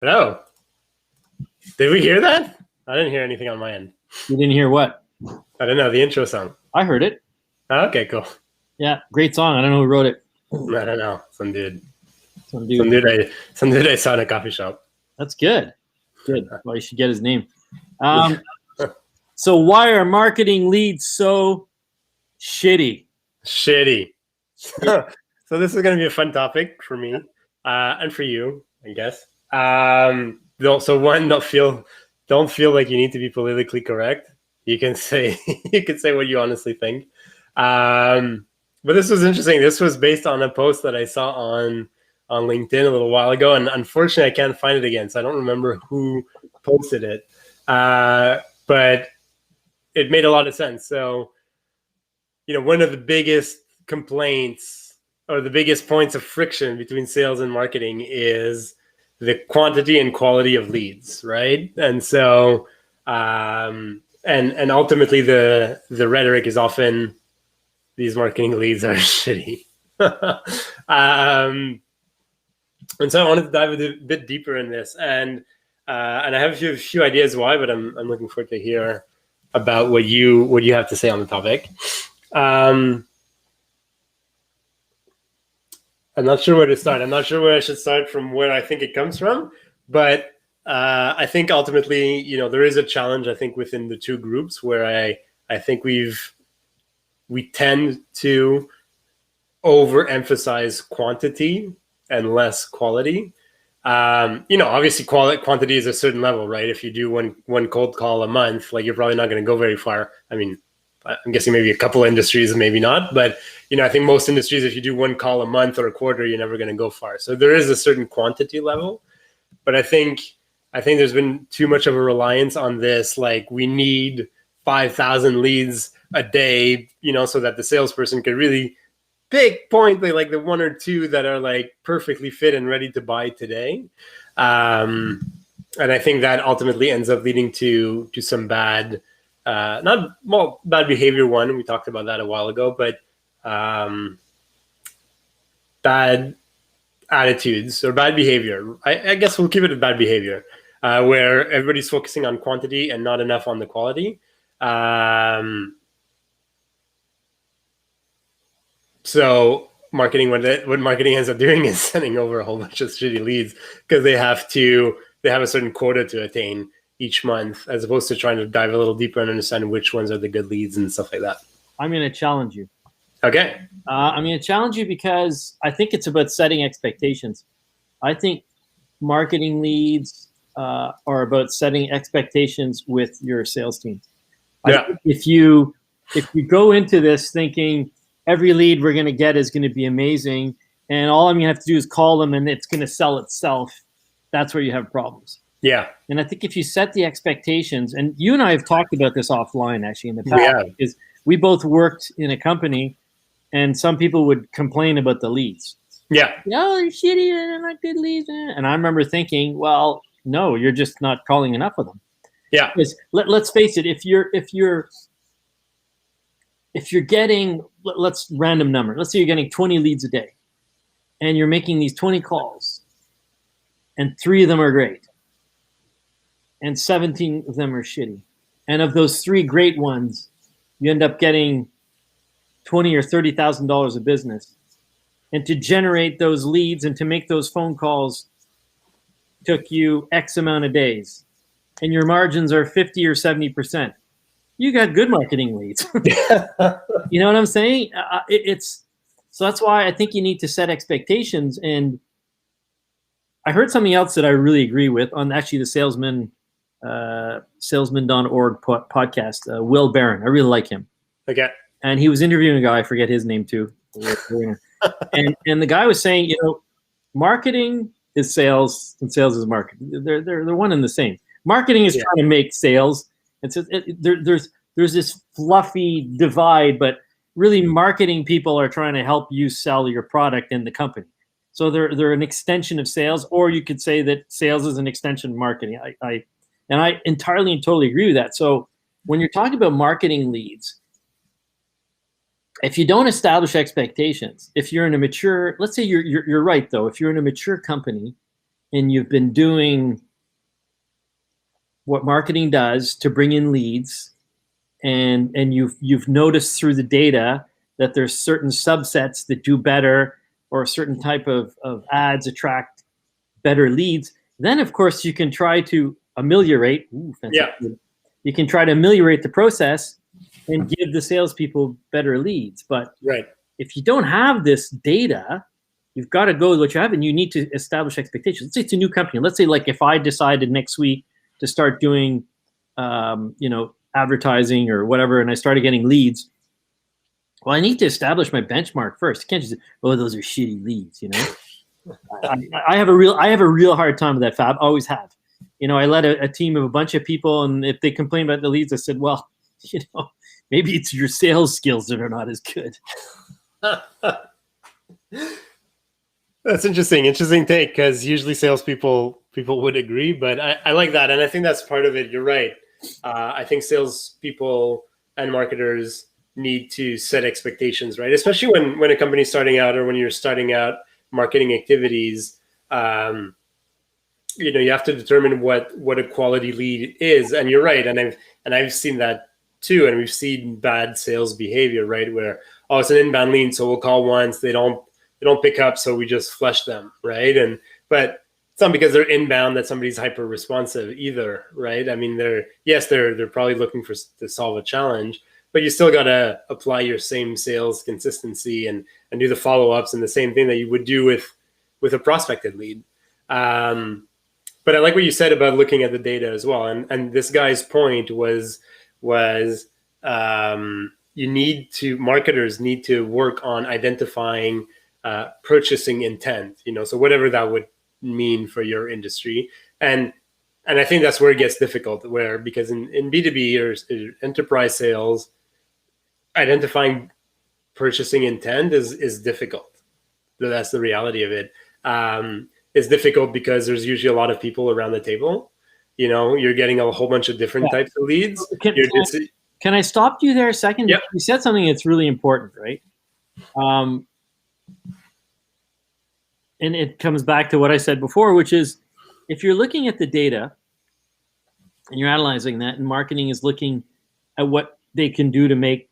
Hello. Did we hear that? I didn't hear anything on my end. You didn't hear what? I don't know, the intro song. I heard it. Oh, okay, cool. Yeah, great song. I don't know who wrote it. I don't know. Some dude Some dude. I saw in a coffee shop. That's good. Good. Well, you should get his name. So why are marketing leads so shitty? Shitty. So this is going to be a fun topic for me and for you, I guess. So one, don't feel like you need to be politically correct. You can say what you honestly think. But this was interesting. This was based on a post that I saw on LinkedIn a little while ago, and unfortunately I can't find it again, so I don't remember who posted it. But it made a lot of sense. So, one of the biggest complaints or the biggest points of friction between sales and marketing is the quantity and quality of leads, right? And so, and ultimately the rhetoric is often these marketing leads are shitty. And so I wanted to dive a bit deeper in this, and I have a few ideas why, but I'm looking forward to hear about what you have to say on the topic. I'm not sure where to start. I'm not sure where I should start from where I think it comes from, but I think ultimately, there is a challenge, I think, within the two groups where I think we tend to overemphasize quantity and less quality. Obviously quantity is a certain level, right? If you do one cold call a month, like, you're probably not going to go very far. I mean, I'm guessing maybe a couple industries, maybe not, but I think most industries, if you do one call a month or a quarter, you're never going to go far. So there is a certain quantity level, but I think there's been too much of a reliance on this. Like, we need 5,000 leads a day, so that the salesperson could really point like the one or two that are like perfectly fit and ready to buy today. And I think that ultimately ends up leading to some bad behavior. One, we talked about that a while ago, but bad attitudes or bad behavior. I guess we'll keep it as bad behavior, where everybody's focusing on quantity and not enough on the quality. So marketing, what marketing ends up doing is sending over a whole bunch of shitty leads because they have a certain quota to attain each month, as opposed to trying to dive a little deeper and understand which ones are the good leads and stuff like that. I'm going to challenge you. Okay. I'm going to challenge you because I think it's about setting expectations. I think marketing leads are about setting expectations with your sales team. Yeah. If you go into this thinking every lead we're going to get is going to be amazing, and all I'm going to have to do is call them and it's going to sell itself, that's where you have problems. Yeah. And I think if you set the expectations, and you and I have talked about this offline actually in the past, because we both worked in a company and some people would complain about the leads. Yeah. They're shitty, they're not good leads. And I remember thinking, well, no, you're just not calling enough of them. Yeah. Because let's face it, if you're getting, let's random number, let's say you're getting 20 leads a day and you're making these 20 calls and 3 of them are great and 17 of them are shitty. And of those 3 great ones, you end up getting $20,000 or $30,000 of business. And to generate those leads and to make those phone calls took you X amount of days, and your margins are 50 or 70%. You got good marketing leads. You know what I'm saying? So that's why I think you need to set expectations. And I heard something else that I really agree with on actually the salesman.org podcast, Will Barron. I really like him. Okay. And he was interviewing a guy, I forget his name too. and the guy was saying, marketing is sales and sales is marketing. They're one and the same. Marketing is trying to make sales. And so there's this fluffy divide, but really marketing people are trying to help you sell your product in the company. So they're an extension of sales, or you could say that sales is an extension of marketing. I entirely and totally agree with that. So when you're talking about marketing leads, if you don't establish expectations, if you're in a mature, let's say you're right though, if you're in a mature company and you've been doing what marketing does to bring in leads, and you've noticed through the data that there's certain subsets that do better, or a certain type of ads attract better leads, then of course you can try to ameliorate. You can try to ameliorate the process and give the salespeople better leads. But if you don't have this data, you've got to go with what you have, and you need to establish expectations. Let's say it's a new company. Let's say, like, if I decided next week to start doing, advertising or whatever, and I started getting leads. Well, I need to establish my benchmark first. You can't just say, "Oh, those are shitty leads," I have a real hard time with that, Fab. Always have. I led a team of a bunch of people, and if they complain about the leads, I said, well, maybe it's your sales skills that are not as good. That's interesting take, because usually salespeople would agree, but I like that, and I think that's part of it. You're right. I think salespeople and marketers need to set expectations, right? Especially when a company's starting out, or when you're starting out marketing activities. You have to determine what a quality lead is, and you're right. And I've seen that too, and we've seen bad sales behavior, right? Where, oh, it's an inbound lead, so we'll call once, they don't pick up, so we just flush them, right? But it's not because they're inbound that somebody's hyper responsive either, right? I mean, they're probably looking to solve a challenge, but you still got to apply your same sales consistency and do the follow-ups and the same thing that you would do with a prospected lead. But I like what you said about looking at the data as well. And this guy's point was marketers need to work on identifying purchasing intent, so whatever that would mean for your industry. And I think that's where it gets difficult, because in B2B or enterprise sales, identifying purchasing intent is difficult. That's the reality of it. It's difficult because there's usually a lot of people around the table. You're getting a whole bunch of different types of leads. Can I stop you there a second? Yep. You said something that's really important, right? And it comes back to what I said before, which is, if you're looking at the data and you're analyzing that, and marketing is looking at what they can do to make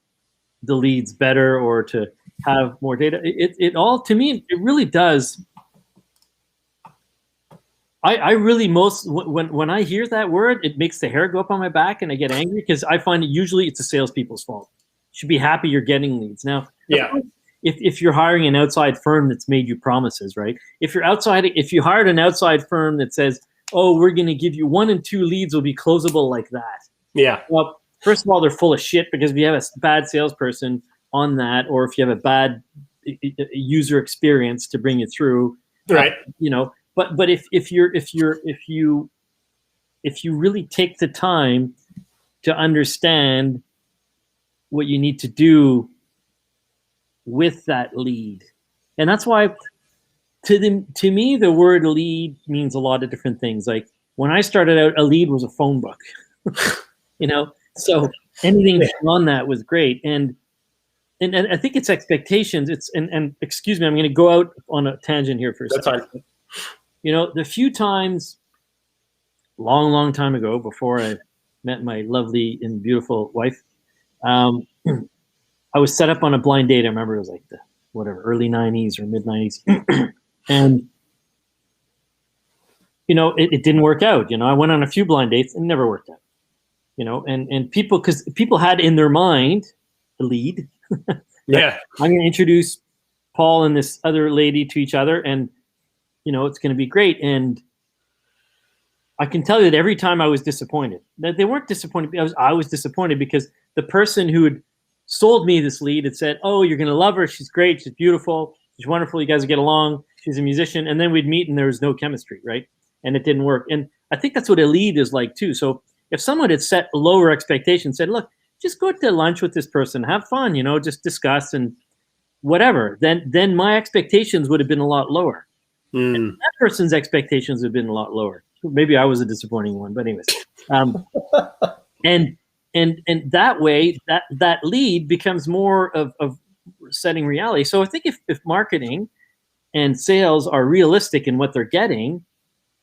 the leads better or to have more data, it all, to me, it really does. I really when I hear that word, it makes the hair go up on my back, and I get angry, because I find it usually it's the salespeople's fault. You should be happy you're getting leads. Now, if you're hiring an outside firm that's made you promises, right? If you hired an outside firm that says, "Oh, we're going to give you 1 and 2 leads will be closable like that." Yeah. Well, first of all, they're full of shit, because if you have a bad salesperson on that, or if you have a bad user experience to bring you through, right? But if you really take the time to understand what you need to do with that lead, and that's why to me the word lead means a lot of different things. Like, when I started out, a lead was a phone book, So anything on that was great, and I think it's expectations. And excuse me, I'm going to go out on a tangent here for a second. That's fine. The few times, long time ago, before I met my lovely and beautiful wife, I was set up on a blind date. I remember it was like the early 90s or mid 90s. And, it didn't work out. I went on a few blind dates and never worked out, and because people had in their mind a lead. Yeah. I'm going to introduce Paul and this other lady to each other, and it's going to be great. And I can tell you that every time I was disappointed. That they weren't disappointed. I was disappointed because the person who had sold me this lead had said, "Oh, you're going to love her. She's great. She's beautiful. She's wonderful. You guys will get along. She's a musician." And then we'd meet and there was no chemistry, right? And it didn't work. And I think that's what a lead is like too. So if someone had set lower expectations, said, "Look, just go to lunch with this person, have fun, just discuss and whatever," then my expectations would have been a lot lower. And that person's expectations have been a lot lower. Maybe I was a disappointing one, but anyways. And that way, that lead becomes more of setting reality. So I think if marketing and sales are realistic in what they're getting,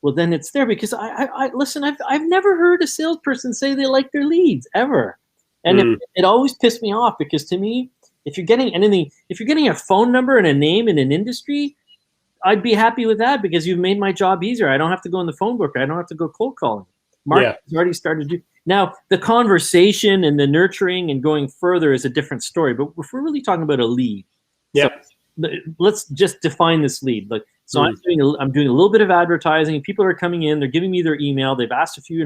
well, then it's there. Because I listen, I've never heard a salesperson say they like their leads ever. And it always pissed me off, because to me, if you're getting anything, if you're getting a phone number and a name in an industry, I'd be happy with that, because you've made my job easier. I don't have to go in the phone book. I don't have to go cold calling. Marketing's already started to do. Now, the conversation and the nurturing and going further is a different story. But if we're really talking about a lead, so let's just define this lead. Like, so I'm doing a little bit of advertising. People are coming in. They're giving me their email. They've asked a bit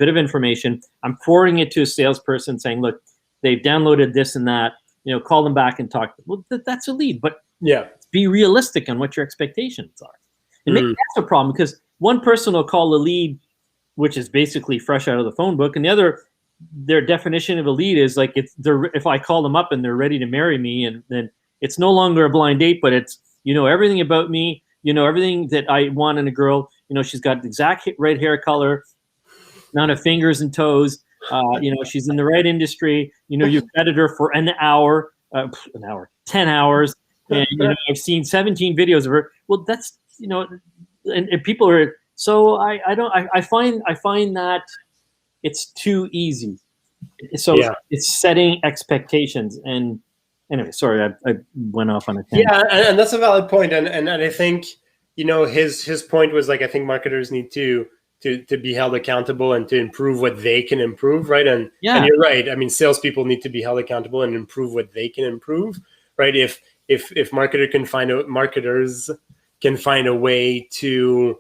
of information. I'm forwarding it to a salesperson saying, look, they've downloaded this and that. Call them back and talk. Well, that's a lead. But be realistic on what your expectations are. And maybe that's a problem, because one person will call a lead, which is basically fresh out of the phone book, and the other, their definition of a lead is like, if I call them up and they're ready to marry me, and then it's no longer a blind date, but it's, everything about me, everything that I want in a girl. She's got the exact right hair color, amount of fingers and toes. She's in the right industry. You've vetted her for an hour, 10 hours. And I've seen 17 videos of her. Well, that's, and people are, so I find that it's too easy. So it's setting expectations. And anyway, sorry, I went off on a tangent. Yeah, and that's a valid point. And I think, his point was like, I think marketers need to be held accountable and to improve what they can improve, right? And you're right. I mean, salespeople need to be held accountable and improve what they can improve, right? If marketers can find a way to,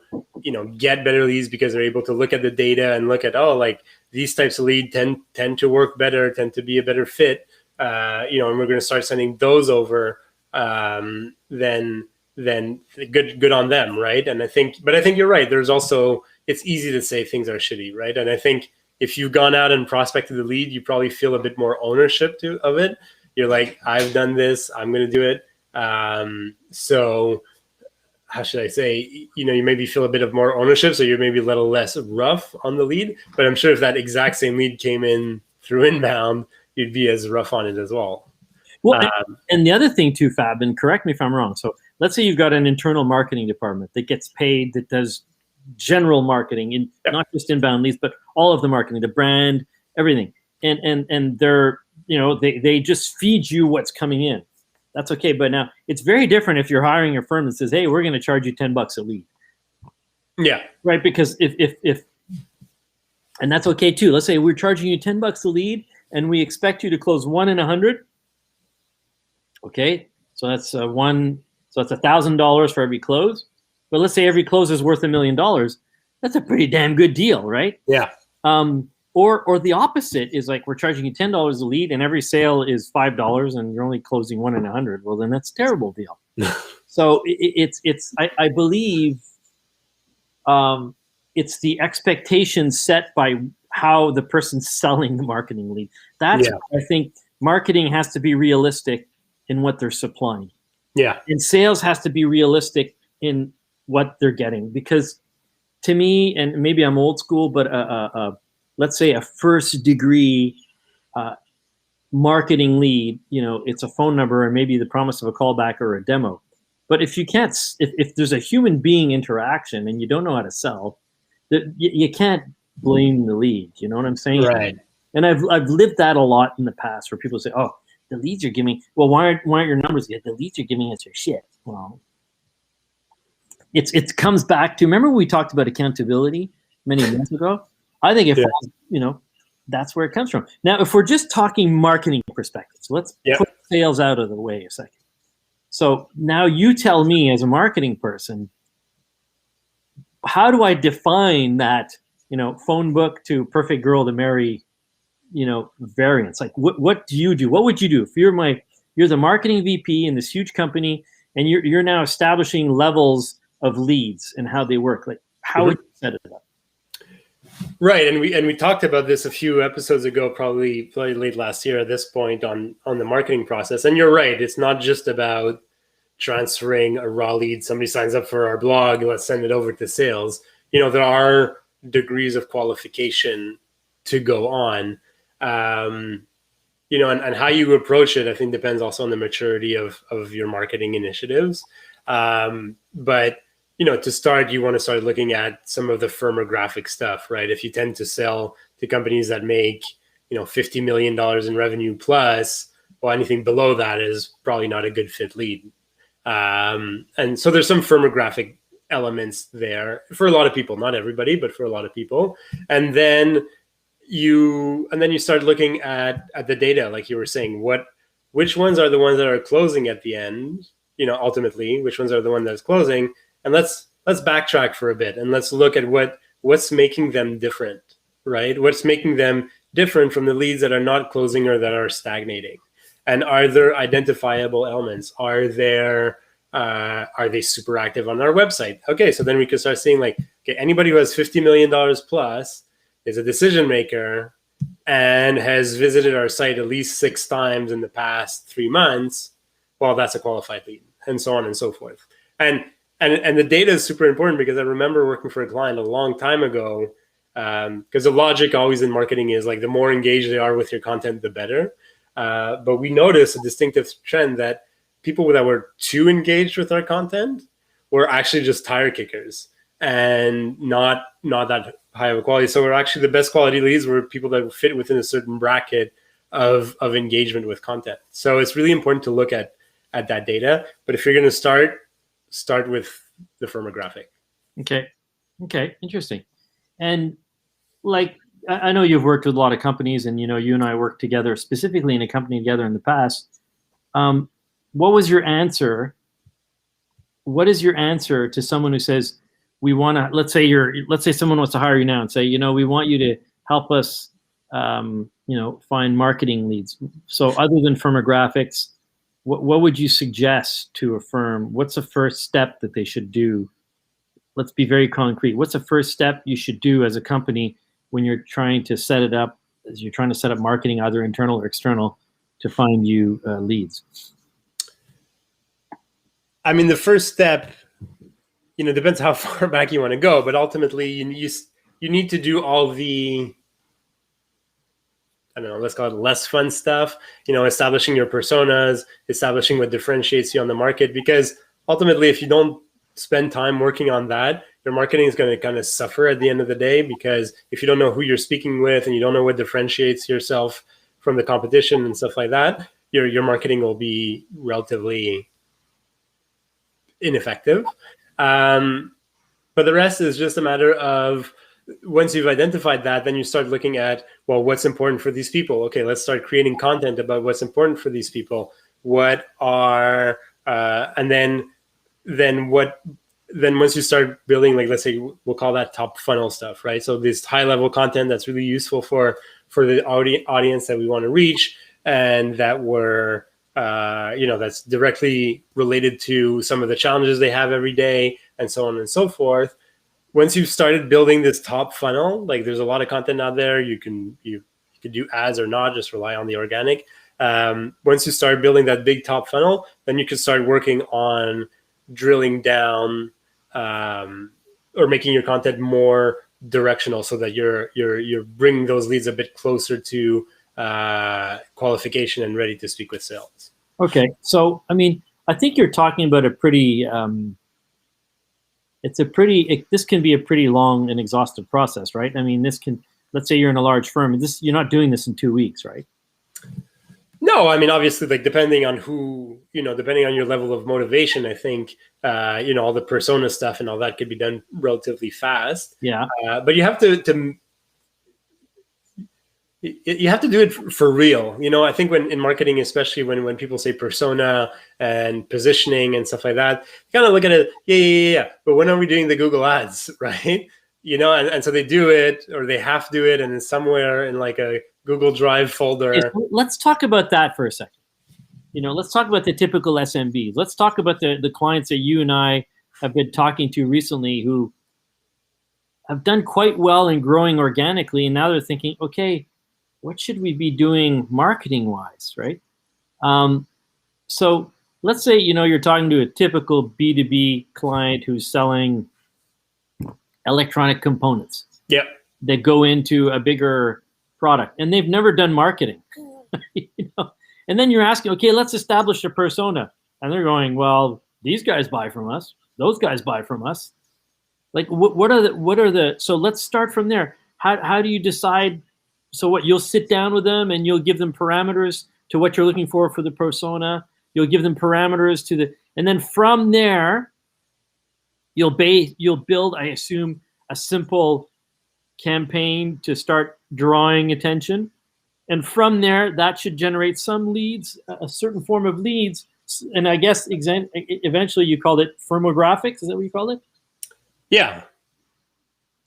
get better leads because they're able to look at the data and look at, like these types of lead tend to work better, tend to be a better fit, and we're going to start sending those over, then good on them, right? And I think you're right. There's also, it's easy to say things are shitty, right? And I think if you've gone out and prospected the lead, you probably feel a bit more ownership of it. You're like, I've done this, I'm going to do it. So how should I say, you maybe feel a bit of more ownership. So you're maybe a little less rough on the lead, but I'm sure if that exact same lead came in through inbound, you'd be as rough on it as well. Well, and the other thing too, Fab, and correct me if I'm wrong. So let's say you've got an internal marketing department that gets paid, that does general marketing, not just inbound leads, but all of the marketing, the brand, everything. And they're, they just feed you what's coming in. That's okay. But now it's very different if you're hiring a firm that says, hey, we're going to charge you $10 a lead. Yeah. Right. Because if and that's okay too. Let's say we're charging you $10 a lead and we expect you to close 1 in 100. Okay. So that's so that's $1,000 for every close. But let's say every close is worth $1 million. That's a pretty damn good deal, right? Yeah. Or the opposite is like, we're charging you $10 a lead and every sale is $5 and you're only closing 1 in 100. Well, then that's a terrible deal. So I believe it's the expectations set by how the person's selling the marketing lead. That's I think marketing has to be realistic in what they're supplying. Yeah. And sales has to be realistic in what they're getting. Because to me, and maybe I'm old school, but let's say a first degree marketing lead, it's a phone number and maybe the promise of a callback or a demo. But if you can't, if there's a human being interaction and you don't know how to sell, you can't blame the lead. You know what I'm saying? Right. And I've lived that a lot in the past, where people say, "Oh, the leads you're giving, well, why aren't your numbers good? The leads you're giving us are shit." Well, it comes back to, remember we talked about accountability many months ago? I think that's where it comes from. Now, if we're just talking marketing perspective, so let's put sales out of the way a second. So now you tell me, as a marketing person, how do I define that, phone book to perfect girl to marry, variance? Like, what do you do? What would you do if you're the marketing VP in this huge company and you're now establishing levels of leads and how they work? Like, how would you set it up? Right, and we talked about this a few episodes ago, probably late last year at this point, on the marketing process. And you're right, it's not just about transferring a raw lead. Somebody signs up for our blog, let's send it over to sales. There are degrees of qualification to go on. And how you approach it, I think, depends also on the maturity of your marketing initiatives. But to start, you want to start looking at some of the firmographic stuff, right? If you tend to sell to companies that make, $50 million in revenue plus, well, anything below that is probably not a good fit lead. And so there's some firmographic elements there for a lot of people, not everybody, but for a lot of people. And then you start looking at the data, like you were saying, which ones are the ones that are closing at the end, ultimately, which ones are the ones that's closing. And let's backtrack for a bit and let's look at what's making them different, right? What's making them different from the leads that are not closing or that are stagnating? And are there identifiable elements? Are they super active on our website? Okay, so then we could start seeing like, okay, anybody who has $50 million plus is a decision maker and has visited our site at least 6 times in the past 3 months, well, that's a qualified lead, and so on and so forth. And the data is super important because I remember working for a client a long time ago, because the logic always in marketing is like the more engaged they are with your content, the better. But we noticed a distinctive trend that people that were too engaged with our content were actually just tire kickers and not that high of a quality. So we're actually the best quality leads were people that fit within a certain bracket of engagement with content. So it's really important to look at that data. But if you're going to start with the firmographic. Okay, interesting. And like, I know you've worked with a lot of companies, and you and I worked together specifically in a company together in the past. What was your answer? What is your answer to someone who says, we want to, let's say someone wants to hire you now and say, we want you to help us, find marketing leads. So other than firmographics, what would you suggest to a firm? What's the first step that they should do? Let's be very concrete. What's the first step you should do as a company when you're trying to set it up, as you're trying to set up marketing, either internal or external, to find you leads? I mean, the first step, depends how far back you want to go, but ultimately you need to do all the, I don't know, let's call it less fun stuff, establishing your personas, establishing what differentiates you on the market, because ultimately if you don't spend time working on that, your marketing is going to kind of suffer at the end of the day, because if you don't know who you're speaking with and you don't know what differentiates yourself from the competition and stuff like that, your marketing will be relatively ineffective. But the rest is just a matter of, once you've identified that, then you start looking at, well, what's important for these people? Okay, let's start creating content about what's important for these people. What are, and then once you start building, like, let's say we'll call that top funnel stuff, right? So this high level content that's really useful for the audience that we want to reach, and that we're, that's directly related to some of the challenges they have every day, and so on and so forth. Once you've started building this top funnel, like there's a lot of content out there, you could do ads or not, just rely on the organic. Once you start building that big top funnel, then you can start working on drilling down, or making your content more directional, so that you're bringing those leads a bit closer to qualification and ready to speak with sales. Okay, so I mean, I think you're talking about a pretty. This can be a pretty long and exhaustive process, right? I mean, let's say you're in a large firm, and you're not doing this in 2 weeks, right? No, I mean, obviously, like depending on depending on your level of motivation, I think, all the persona stuff and all that could be done relatively fast. Yeah. But you have to do it for real. I think when in marketing, especially when people say persona and positioning and stuff like that, you kind of look at it, yeah. But when are we doing the Google ads, right? And so they do it, or they have to do it, and it's somewhere in like a Google Drive folder. Okay, so let's talk about that for a second. Let's talk about the typical SMBs. Let's talk about the clients that you and I have been talking to recently, who have done quite well in growing organically, and now they're thinking, okay, what should we be doing marketing-wise, right? So let's say, you're talking to a typical B2B client who's selling electronic components. Yep. That go into a bigger product, and they've never done marketing. And then you're asking, okay, let's establish a persona. And they're going, well, these guys buy from us. Those guys buy from us. Like what are the so let's start from there. How do you decide? So what, you'll sit down with them and you'll give them parameters to what you're looking for the persona. You'll give them parameters to the, and then from there you'll build, I assume, a simple campaign to start drawing attention. And from there, that should generate some leads, a certain form of leads. And I guess eventually you called it firmographics. Is that what you called it? Yeah.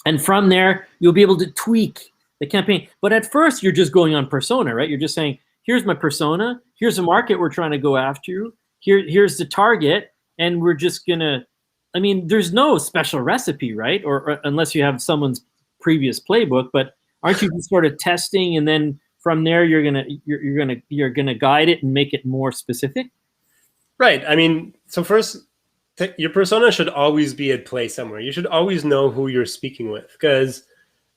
And from there, you'll be able to tweak the campaign. But at first, you're just going on persona, right? You're just saying, here's my persona. Here's a market we're trying to go after. Here's the target. And we're just going to, I mean, there's no special recipe, right? Or unless you have someone's previous playbook. But aren't you just sort of testing, and then from there you're gonna guide it and make it more specific? Right. I mean, so first, your persona should always be at play somewhere. You should always know who you're speaking with, because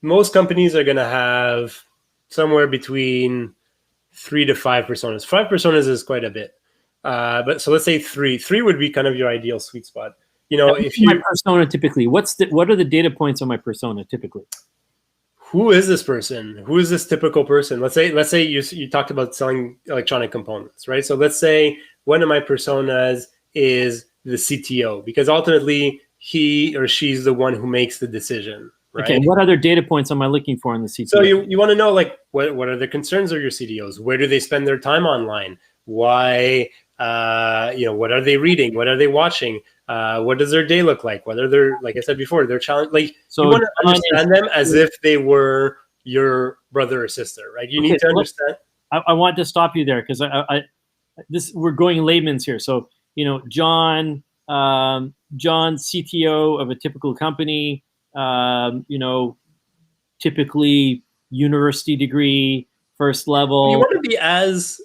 most companies are going to have somewhere between 3 to 5 personas. 5 personas is quite a bit. But so let's say 3. 3 would be kind of your ideal sweet spot. You know, if you, my persona typically, what are the data points on my persona typically? Who is this person? Who is this typical person? Let's say you talked about selling electronic components, right? So let's say one of my personas is the CTO, because ultimately he or she's the one who makes the decision, right? Okay, what other data points am I looking for in the CTO? So you want to know, like, what are the concerns of your CTOs? Where do they spend their time online? Why, what are they reading? What are they watching? What does their day look like? Whether they're, like I said before, they're challenged. Like, so you want to understand them as if they were your brother or sister, right? You need to understand. I want to stop you there, because we're going layman's here. So, John, CTO of a typical company, typically university degree, first level. You want to be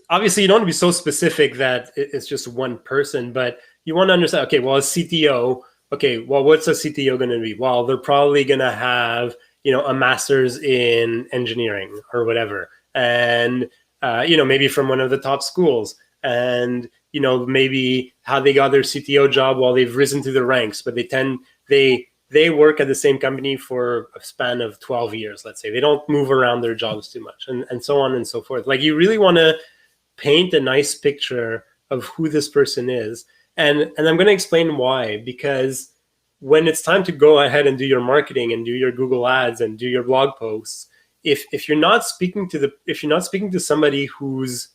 obviously you don't want to be so specific that it's just one person, but you want to understand, okay, well, a CTO, okay, well, what's a CTO going to be? Well, they're probably going to have, a master's in engineering or whatever. And, maybe from one of the top schools, and, maybe how they got their CTO job while they've risen through the ranks, but they work at the same company for a span of 12 years, let's say. They don't move around their jobs too much, and so on and so forth. Like, you really want to paint a nice picture of who this person is. And I'm going to explain why, because when it's time to go ahead and do your marketing and do your Google ads and do your blog posts, if you're not speaking to somebody who's,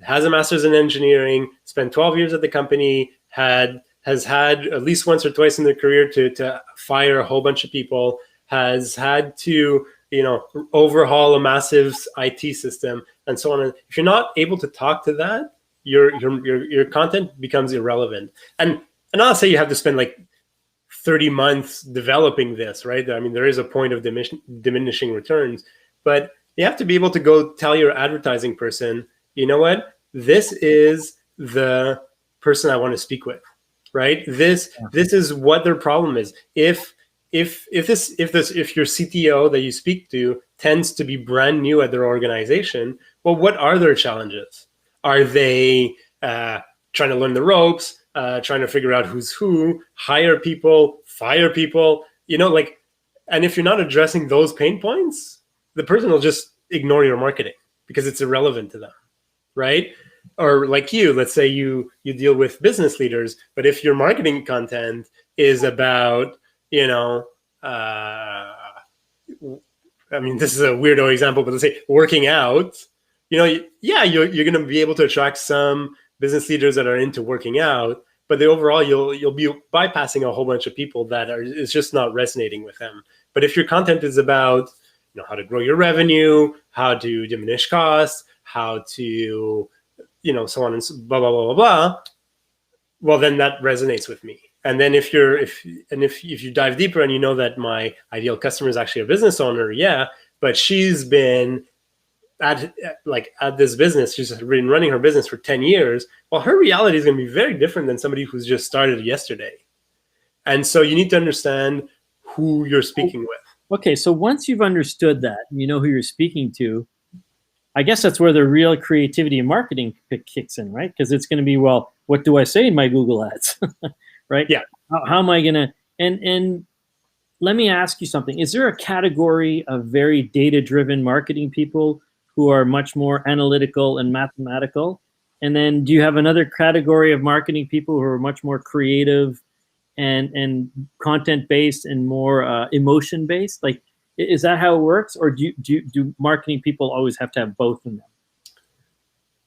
has a master's in engineering, spent 12 years at the company, has had at least once or twice in their career to fire a whole bunch of people, has had to, overhaul a massive IT system, and so on. If you're not able to talk to that, your content becomes irrelevant. And I'll say you have to spend like 30 months developing this, right? I mean, there is a point of diminishing returns, but you have to be able to go tell your advertising person, you know what, this is the person I want to speak with, right? This is what their problem is. If your CTO that you speak to tends to be brand new at their organization, well, what are their challenges? Are they trying to learn the ropes, trying to figure out who's who, hire people, fire people, and if you're not addressing those pain points, the person will just ignore your marketing because it's irrelevant to them, right? Or like let's say you deal with business leaders, but if your marketing content is about, I mean, this is a weirdo example, but let's say working out, you're going to be able to attract some business leaders that are into working out, but overall you'll be bypassing a whole bunch of people that it's just not resonating with them. But if your content is about, how to grow your revenue, how to diminish costs, how to, so on and so blah, blah, blah, blah, blah, well, then that resonates with me. And then if you dive deeper and you know that my ideal customer is actually a business owner, but she's been at this business, she's been running her business for 10 years, well, her reality is going to be very different than somebody who's just started yesterday. And so you need to understand who you're speaking with. Okay, so once you've understood that, and you know who you're speaking to, I guess that's where the real creativity and marketing kicks in, right? Because it's going to be, well, what do I say in my Google ads, right? Yeah. How am I going to And let me ask you something. Is there a category of very data-driven marketing people who are much more analytical and mathematical? And then do you have another category of marketing people who are much more creative and content-based and more emotion-based? Like, is that how it works? Or do marketing people always have to have both in them?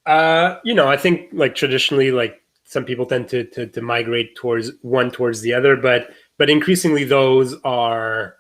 I think like traditionally, like some people tend to migrate towards the other, but increasingly those are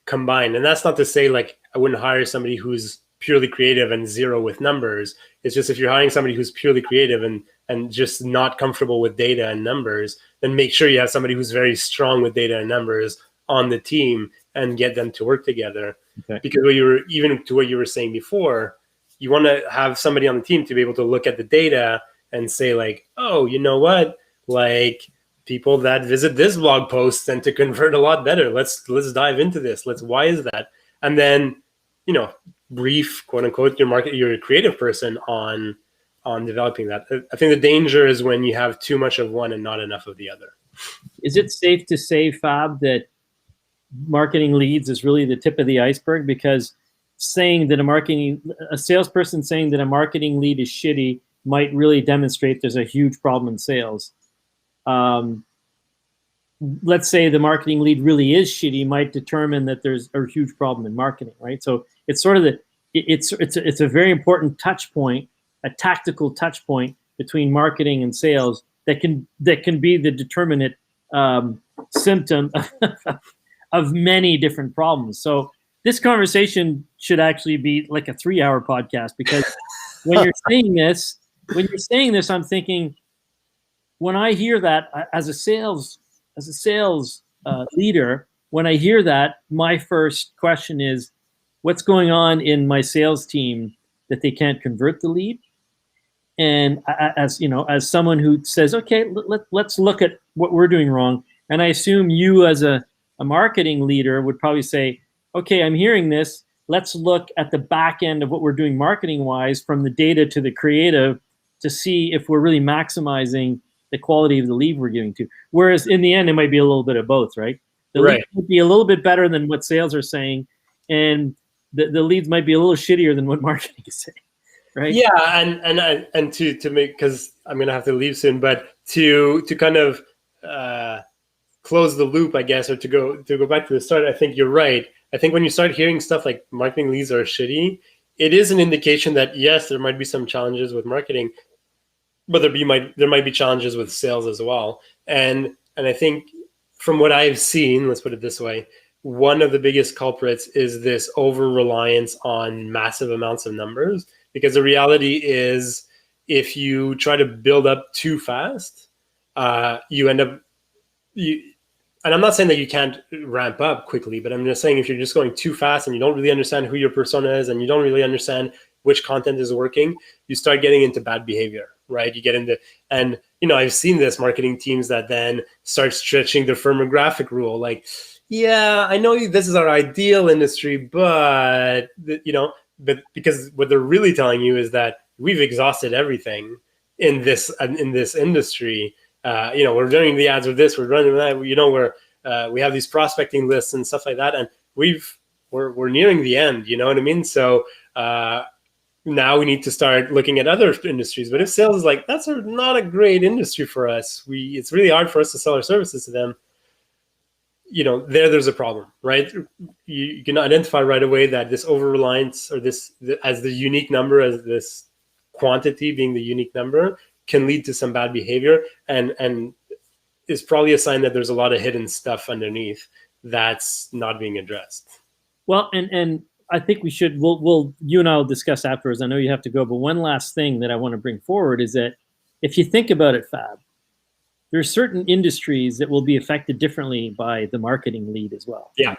combined. And that's not to say like I wouldn't hire somebody who's purely creative and zero with numbers. It's just if you're hiring somebody who's purely creative and just not comfortable with data and numbers, then make sure you have somebody who's very strong with data and numbers on the team and get them to work together. Okay. Because even to what you were saying before, you want to have somebody on the team to be able to look at the data and say like, oh, you know what? Like people that visit this blog post tend to convert a lot better. Let's dive into this. Why is that? And then, brief, quote unquote, your creative person on developing that. I think the danger is when you have too much of one and not enough of the other. Is it safe to say, Fab, that marketing leads is really the tip of the iceberg? Because saying that a salesperson saying that a marketing lead is shitty might really demonstrate there's a huge problem in sales. Let's say the marketing lead really is shitty, might determine that there's a huge problem in marketing, right? So it's sort of it's a very important touch point, a tactical touch point between marketing and sales that can be the determinate symptom of many different problems. So this conversation should actually be like a 3-hour podcast, because when you're saying this, I'm thinking, when I hear that as a sales leader, when I hear that, my first question is, what's going on in my sales team that they can't convert the lead? And as someone who says, okay, let's look at what we're doing wrong. And I assume you as a marketing leader would probably say, okay, I'm hearing this. Let's look at the back end of what we're doing marketing wise, from the data to the creative, to see if we're really maximizing the quality of the lead we're giving to. Whereas in the end, it might be a little bit of both, right? The lead might be a little bit better than what sales are saying, and the leads might be a little shittier than what marketing is saying, right? Yeah, and to make, because I'm gonna have to leave soon, but to kind of close the loop, I guess, or to go back to the start, I think you're right. I think when you start hearing stuff like marketing leads are shitty, it is an indication that yes, there might be some challenges with marketing, but there might be challenges with sales as well. And I think from what I've seen, let's put it this way, one of the biggest culprits is this over-reliance on massive amounts of numbers. Because the reality is, if you try to build up too fast, you end up and I'm not saying that you can't ramp up quickly, but I'm just saying if you're just going too fast and you don't really understand who your persona is and you don't really understand which content is working, you start getting into bad behavior, right? You get into, and I've seen this, marketing teams that then start stretching the firmographic rule, like, yeah, I know this is our ideal industry, but but because what they're really telling you is that we've exhausted everything in this industry. We're running the ads with this, we're running that. We have these prospecting lists and stuff like that, and we're nearing the end. You know what I mean? So now we need to start looking at other industries. But if sales is like, that's not a great industry for us, it's really hard for us to sell our services to them. There's a problem, right? You can identify right away that this over-reliance, or as the unique number, as this quantity being the unique number, can lead to some bad behavior, and is probably a sign that there's a lot of hidden stuff underneath that's not being addressed. Well, and I think we'll you and I will discuss afterwards. I know you have to go, but one last thing that I want to bring forward is that if you think about it, Fab, there are certain industries that will be affected differently by the marketing lead as well. Yeah.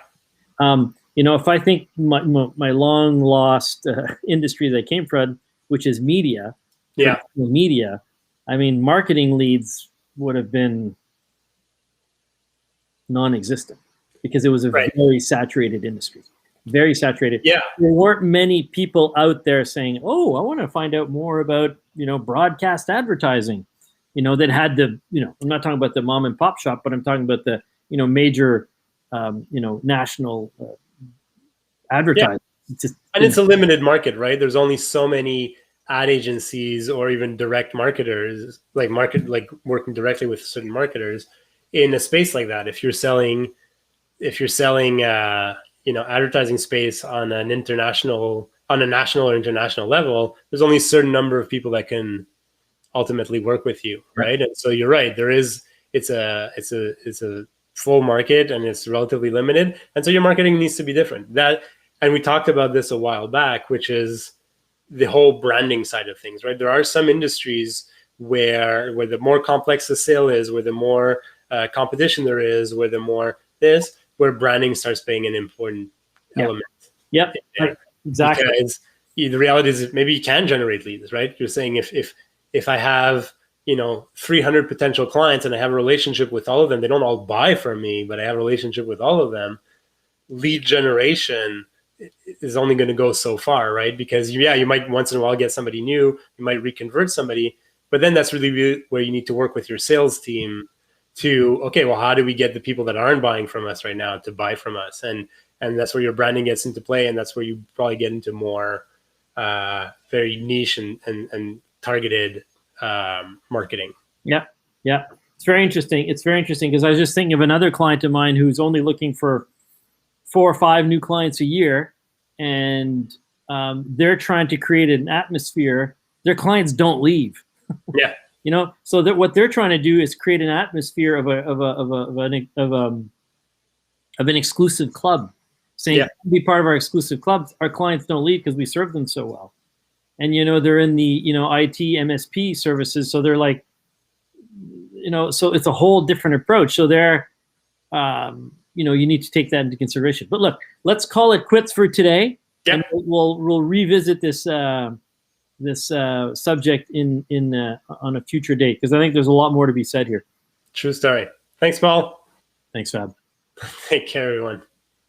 If I think my long lost industry that I came from, which is media, media, I mean, marketing leads would have been non-existent because it was a very saturated industry, very saturated. Yeah. There weren't many people out there saying, oh, I want to find out more about, broadcast advertising. That had I'm not talking about the mom and pop shop, but I'm talking about the major, national advertising. Yeah. And it's a limited market, right? There's only so many ad agencies or even direct marketers, like working directly with certain marketers in a space like that. If you're selling advertising space on a national or international level, there's only a certain number of people that can ultimately work with you, right? And so you're right. It's a full market and it's relatively limited, and so your marketing needs to be different. And we talked about this a while back, which is the whole branding side of things, right? There are some industries where the more complex the sale is, where the more competition there is, where branding starts playing an important element. Yep, exactly. Because the reality is maybe you can generate leads, right? You're saying if I have 300 potential clients and I have a relationship with all of them, they don't all buy from me, but I have a relationship with all of them. Lead generation is only going to go so far, right? Because you might once in a while get somebody new, you might reconvert somebody, but then that's really where you need to work with your sales team to, okay, well, how do we get the people that aren't buying from us right now to buy from us? And that's where your branding gets into play, and that's where you probably get into more very niche and targeted marketing. Yeah. It's very interesting. Because I was just thinking of another client of mine who's only looking for 4 or 5 new clients a year, and they're trying to create an atmosphere. Their clients don't leave. Yeah. So that what they're trying to do is create an atmosphere of an exclusive club, saying, be part of our exclusive club. Our clients don't leave because we serve them so well. And they're in the IT MSP services, so they're like, so it's a whole different approach. So they're you need to take that into consideration. But look, let's call it quits for today. Yeah. And we'll revisit this subject on a future date, because I think there's a lot more to be said here. True story. Thanks, Paul. Thanks, Fab. Take care, everyone.